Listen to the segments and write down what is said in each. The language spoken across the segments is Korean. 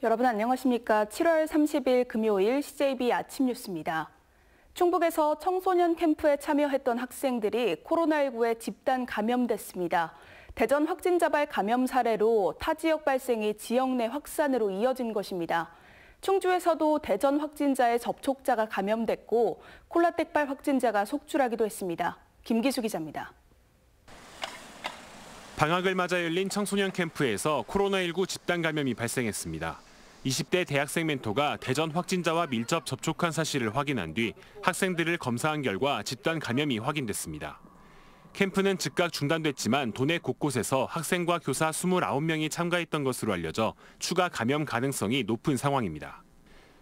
여러분 안녕하십니까? 7월 30일 금요일 CJB 아침 뉴스입니다. 충북에서 청소년 캠프에 참여했던 학생들이 코로나19에 집단 감염됐습니다. 대전 확진자발 감염 사례로 타 지역 발생이 지역 내 확산으로 이어진 것입니다. 충주에서도 대전 확진자의 접촉자가 감염됐고 콜라텍발 확진자가 속출하기도 했습니다. 김기수 기자입니다. 방학을 맞아 열린 청소년 캠프에서 코로나19 집단 감염이 발생했습니다. 20대 대학생 멘토가 대전 확진자와 밀접 접촉한 사실을 확인한 뒤 학생들을 검사한 결과 집단 감염이 확인됐습니다. 캠프는 즉각 중단됐지만 도내 곳곳에서 학생과 교사 29명이 참가했던 것으로 알려져 추가 감염 가능성이 높은 상황입니다.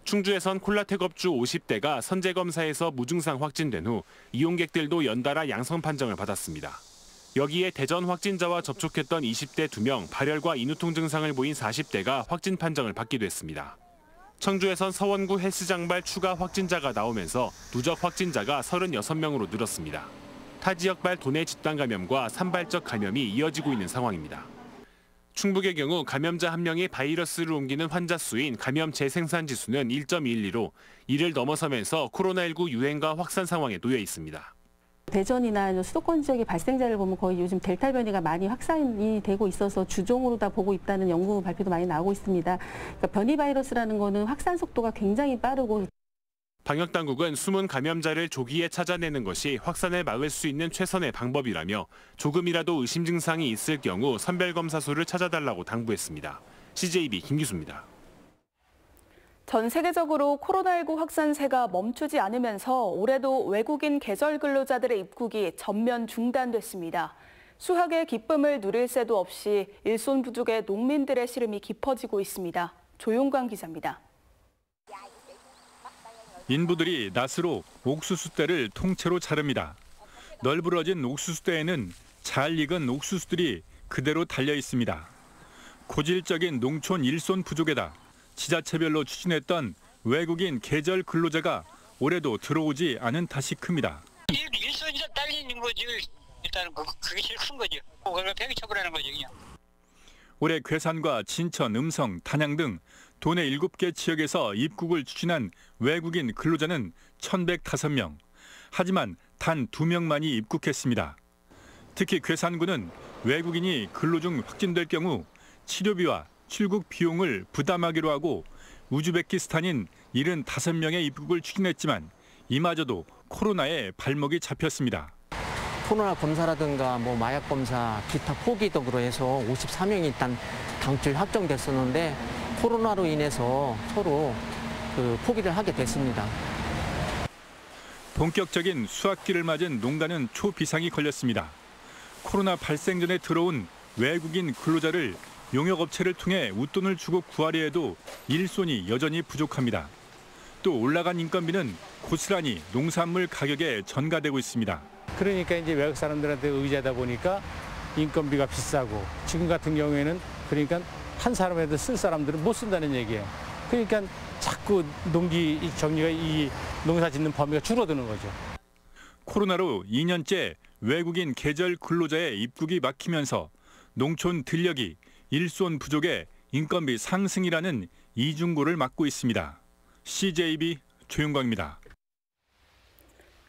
충주에선 콜라텍업주 50대가 선제검사에서 무증상 확진된 후 이용객들도 연달아 양성 판정을 받았습니다. 여기에 대전 확진자와 접촉했던 20대 2명, 발열과 인후통 증상을 보인 40대가 확진 판정을 받기도 했습니다. 청주에선 서원구 헬스장발 추가 확진자가 나오면서 누적 확진자가 36명으로 늘었습니다. 타 지역발 도내 집단 감염과 산발적 감염이 이어지고 있는 상황입니다. 충북의 경우 감염자 1명이 바이러스를 옮기는 환자 수인 감염 재생산 지수는 1.12로 이를 넘어서면서 코로나19 유행과 확산 상황에 놓여 있습니다. 대전이나 수도권 지역의 발생자를 보면 거의 요즘 델타 변이가 많이 확산이 되고 있어서 주종으로 다 보고 있다는 연구 발표도 많이 나오고 있습니다. 그러니까 변이 바이러스라는 거는 확산 속도가 굉장히 빠르고 방역당국은 숨은 감염자를 조기에 찾아내는 것이 확산을 막을 수 있는 최선의 방법이라며 조금이라도 의심 증상이 있을 경우 선별검사소를 찾아달라고 당부했습니다. CJB 김기수입니다. 전 세계적으로 코로나19 확산세가 멈추지 않으면서 올해도 외국인 계절 근로자들의 입국이 전면 중단됐습니다. 수확의 기쁨을 누릴 새도 없이 일손 부족의 농민들의 시름이 깊어지고 있습니다. 조용광 기자입니다. 인부들이 낫으로 옥수수대를 통째로 자릅니다. 널브러진 옥수수대에는 잘 익은 옥수수들이 그대로 달려 있습니다. 고질적인 농촌 일손 부족에다 지자체별로 추진했던 외국인 계절 근로자가 올해도 들어오지 않은 탓이 큽니다. 일손이 딸리는 거지. 일단은 그게 제일 큰 거죠. 그걸 폐기 처분하는 거죠. 그냥. 올해 괴산과 진천, 음성, 단양 등 도내 7개 지역에서 입국을 추진한 외국인 근로자는 1,105명. 하지만 단 2명만이 입국했습니다. 특히 괴산군은 외국인이 근로 중 확진될 경우 치료비와 출국 비용을 부담하기로 하고 우즈베키스탄인 75명의 입국을 추진했지만 이마저도 코로나에 발목이 잡혔습니다. 코로나 검사라든가 마약 검사, 기타 포기 등으로 해서 54명이 일단 당초에 확정됐었는데 코로나로 인해서 서로 포기를 하게 됐습니다. 본격적인 수확기를 맞은 농가는 초비상이 걸렸습니다. 코로나 발생 전에 들어온 외국인 근로자를 용역업체를 통해 웃돈을 주고 구하려 해도 일손이 여전히 부족합니다. 또 올라간 인건비는 고스란히 농산물 가격에 전가되고 있습니다. 그러니까 이제 외국 사람들한테 의지하다 보니까 인건비가 비싸고 지금 같은 경우에는 그러니까 한 사람에도 쓸 사람들은 못 쓴다는 얘기예요. 그러니까 자꾸 농기 정리가 이 농사 짓는 범위가 줄어드는 거죠. 코로나로 2년째 외국인 계절 근로자의 입국이 막히면서 농촌 들녘이 일손 부족에 인건비 상승이라는 이중고를 맞고 있습니다. CJB 조용광입니다.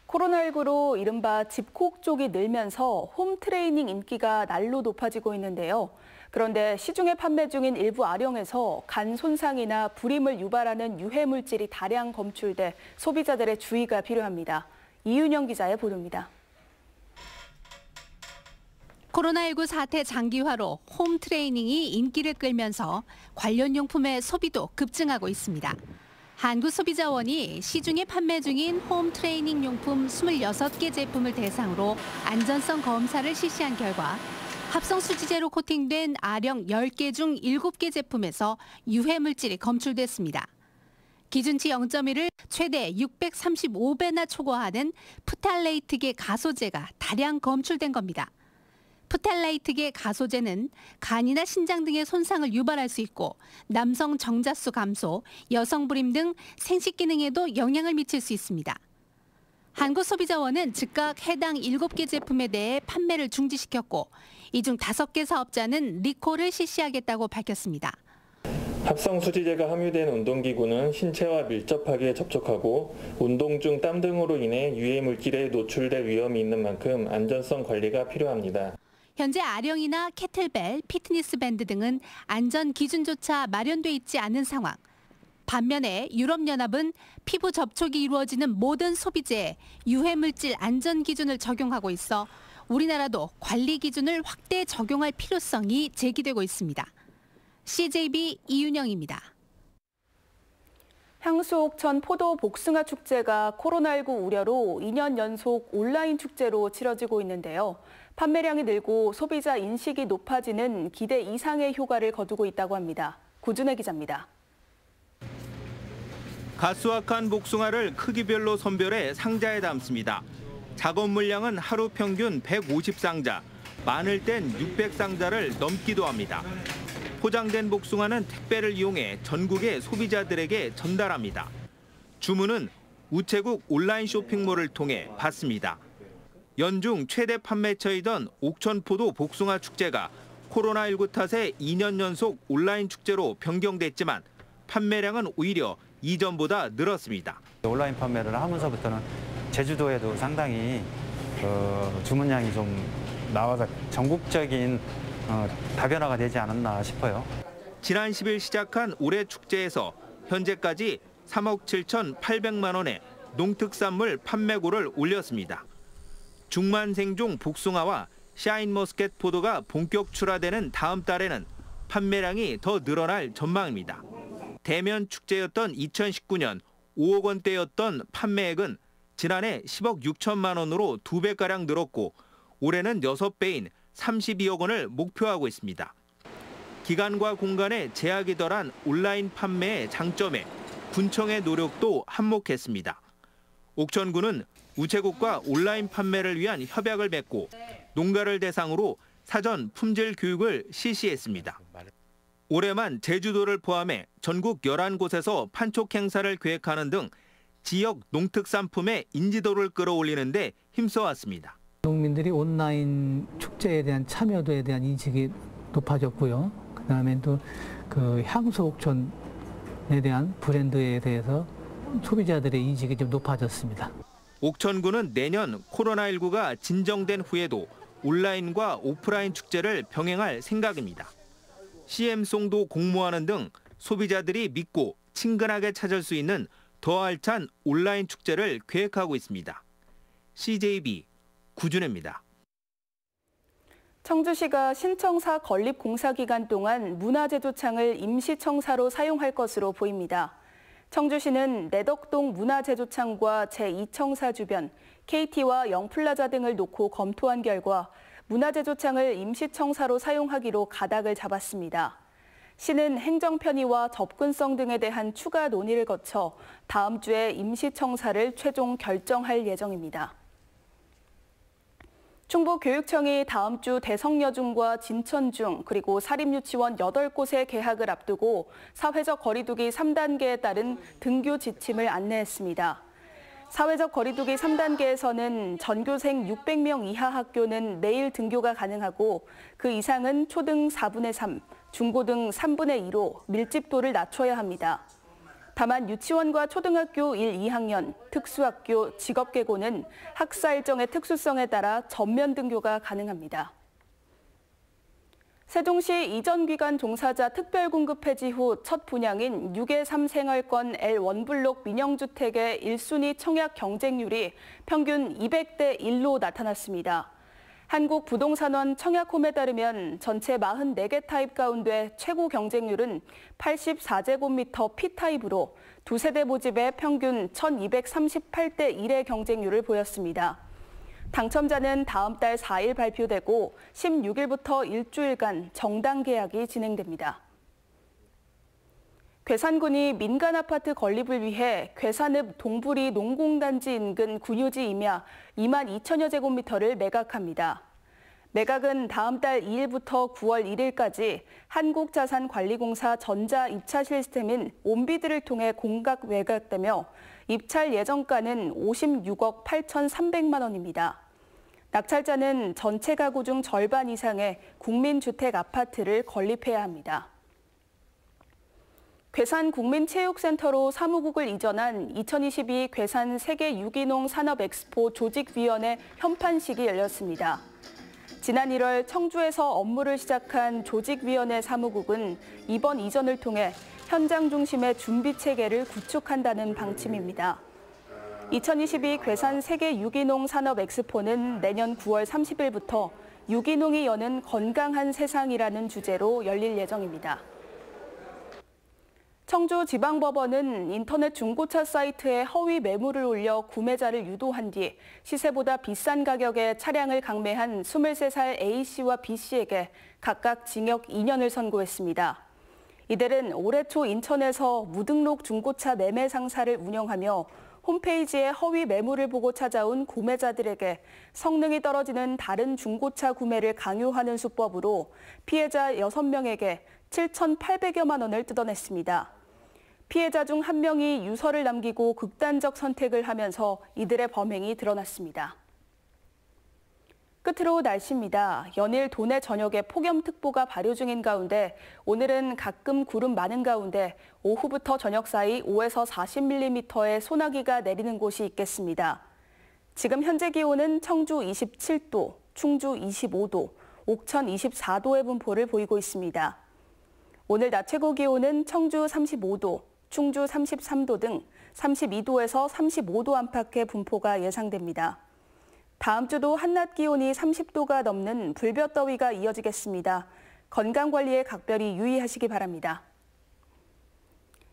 코로나19로 이른바 집콕 쪽이 늘면서 홈트레이닝 인기가 날로 높아지고 있는데요. 그런데 시중에 판매 중인 일부 아령에서 간 손상이나 불임을 유발하는 유해물질이 다량 검출돼 소비자들의 주의가 필요합니다. 이윤영 기자의 보도입니다. 코로나19 사태 장기화로 홈트레이닝이 인기를 끌면서 관련 용품의 소비도 급증하고 있습니다. 한국소비자원이 시중에 판매 중인 홈트레이닝 용품 26개 제품을 대상으로 안전성 검사를 실시한 결과 합성 수지제로 코팅된 아령 10개 중 7개 제품에서 유해 물질이 검출됐습니다. 기준치 0.1을 최대 635배나 초과하는 프탈레이트계 가소제가 다량 검출된 겁니다. 프탈레이트계 가소제는 간이나 신장 등의 손상을 유발할 수 있고 남성 정자수 감소, 여성 불임 등 생식 기능에도 영향을 미칠 수 있습니다. 한국소비자원은 즉각 해당 7개 제품에 대해 판매를 중지시켰고 이 중 5개 사업자는 리콜을 실시하겠다고 밝혔습니다. 합성 수지제가 함유된 운동기구는 신체와 밀접하게 접촉하고 운동 중 땀 등으로 인해 유해 물질에 노출될 위험이 있는 만큼 안전성 관리가 필요합니다. 현재 아령이나 캐틀벨, 피트니스 밴드 등은 안전 기준조차 마련돼 있지 않은 상황. 반면에 유럽연합은 피부 접촉이 이루어지는 모든 소비재에 유해물질 안전 기준을 적용하고 있어 우리나라도 관리 기준을 확대 적용할 필요성이 제기되고 있습니다. CJB 이윤영입니다. 향수옥천 포도 복숭아 축제가 코로나19 우려로 2년 연속 온라인 축제로 치러지고 있는데요. 판매량이 늘고 소비자 인식이 높아지는 기대 이상의 효과를 거두고 있다고 합니다. 고준혜 기자입니다. 가수확한 복숭아를 크기별로 선별해 상자에 담습니다. 작업 물량은 하루 평균 150상자, 많을 땐 600상자를 넘기도 합니다. 포장된 복숭아는 택배를 이용해 전국의 소비자들에게 전달합니다. 주문은 우체국 온라인 쇼핑몰을 통해 받습니다. 연중 최대 판매처이던 옥천포도 복숭아 축제가 코로나19 탓에 2년 연속 온라인 축제로 변경됐지만 판매량은 오히려 이전보다 늘었습니다. 온라인 판매를 하면서부터는 제주도에도 상당히 주문량이 좀 나와서 전국적인 다변화가 되지 않았나 싶어요. 지난 10일 시작한 올해 축제에서 현재까지 3억 7,800만 원의 농특산물 판매고를 올렸습니다. 중만생종 복숭아와 샤인머스켓 포도가 본격 출하되는 다음 달에는 판매량이 더 늘어날 전망입니다. 대면 축제였던 2019년 5억 원대였던 판매액은 지난해 10억 6천만 원으로 2배가량 늘었고 올해는 6배인 32억 원을 목표하고 있습니다. 기간과 공간에 제약이 덜한 온라인 판매의 장점에 군청의 노력도 한몫했습니다. 옥천군은 우체국과 온라인 판매를 위한 협약을 맺고 농가를 대상으로 사전 품질 교육을 실시했습니다. 올해만 제주도를 포함해 전국 11곳에서 판촉 행사를 계획하는 등 지역 농특산품의 인지도를 끌어올리는 데 힘써왔습니다. 농민들이 온라인 축제에 대한 참여도에 대한 인식이 높아졌고요. 그다음에 또 그 향수 옥천에 대한 브랜드에 대해서 소비자들의 인식이 좀 높아졌습니다. 옥천군은 내년 코로나19가 진정된 후에도 온라인과 오프라인 축제를 병행할 생각입니다. CM송도 공모하는 등 소비자들이 믿고 친근하게 찾을 수 있는 더 알찬 온라인 축제를 계획하고 있습니다. CJB 구준혜입니다. 청주시가 신청사 건립 공사 기간 동안 문화제조창을 임시청사로 사용할 것으로 보입니다. 청주시는 내덕동 문화제조창과 제2청사 주변, KT와 영플라자 등을 놓고 검토한 결과 문화제조창을 임시청사로 사용하기로 가닥을 잡았습니다. 시는 행정편의와 접근성 등에 대한 추가 논의를 거쳐 다음 주에 임시청사를 최종 결정할 예정입니다. 충북교육청이 다음 주 대성여중과 진천중 그리고 사립유치원 8곳의 개학을 앞두고 사회적 거리두기 3단계에 따른 등교 지침을 안내했습니다. 사회적 거리두기 3단계에서는 전교생 600명 이하 학교는 내일 등교가 가능하고 그 이상은 초등 4분의 3, 중고등 3분의 2로 밀집도를 낮춰야 합니다. 다만 유치원과 초등학교 1, 2학년, 특수학교, 직업계고는 학사 일정의 특수성에 따라 전면 등교가 가능합니다. 세종시 이전기간 종사자 특별공급 폐지 후 첫 분양인 6의3 생활권 L1블록 민영주택의 1순위 청약 경쟁률이 평균 200대 1로 나타났습니다. 한국부동산원 청약홈에 따르면 전체 44개 타입 가운데 최고 경쟁률은 84제곱미터 P타입으로 두 세대 모집의 평균 1238대 1의 경쟁률을 보였습니다. 당첨자는 다음 달 4일 발표되고 16일부터 일주일간 정당 계약이 진행됩니다. 괴산군이 민간 아파트 건립을 위해 괴산읍 동부리 농공단지 인근 군유지 임야 2만 2천여 제곱미터를 매각합니다. 매각은 다음 달 2일부터 9월 1일까지 한국자산관리공사 전자 입찰 시스템인 온비드를 통해 공각 매각되며 입찰 예정가는 56억 8,300만 원입니다. 낙찰자는 전체 가구 중 절반 이상의 국민주택 아파트를 건립해야 합니다. 괴산 국민체육센터로 사무국을 이전한 2022 괴산 세계 유기농 산업 엑스포 조직위원회 현판식이 열렸습니다. 지난 1월 청주에서 업무를 시작한 조직위원회 사무국은 이번 이전을 통해 현장 중심의 준비 체계를 구축한다는 방침입니다. 2022 괴산 세계 유기농 산업 엑스포는 내년 9월 30일부터 유기농이 여는 건강한 세상이라는 주제로 열릴 예정입니다. 청주지방법원은 인터넷 중고차 사이트에 허위 매물을 올려 구매자를 유도한 뒤 시세보다 비싼 가격에 차량을 강매한 23살 A씨와 B씨에게 각각 징역 2년을 선고했습니다. 이들은 올해 초 인천에서 무등록 중고차 매매 상사를 운영하며 홈페이지에 허위 매물을 보고 찾아온 구매자들에게 성능이 떨어지는 다른 중고차 구매를 강요하는 수법으로 피해자 6명에게 7,800여만 원을 뜯어냈습니다. 피해자 중 1명이 유서를 남기고 극단적 선택을 하면서 이들의 범행이 드러났습니다. 끝으로 날씨입니다. 연일 도내 전역에 폭염특보가 발효 중인 가운데 오늘은 가끔 구름 많은 가운데 오후부터 저녁 사이 5에서 40mm의 소나기가 내리는 곳이 있겠습니다. 지금 현재 기온은 청주 27도, 충주 25도, 옥천 24도의 분포를 보이고 있습니다. 오늘 낮 최고 기온은 청주 35도, 충주 33도 등 32도에서 35도 안팎의 분포가 예상됩니다. 다음 주도 한낮 기온이 30도가 넘는 불볕더위가 이어지겠습니다. 건강관리에 각별히 유의하시기 바랍니다.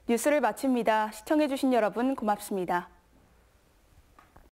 뉴스를 마칩니다. 시청해주신 여러분 고맙습니다.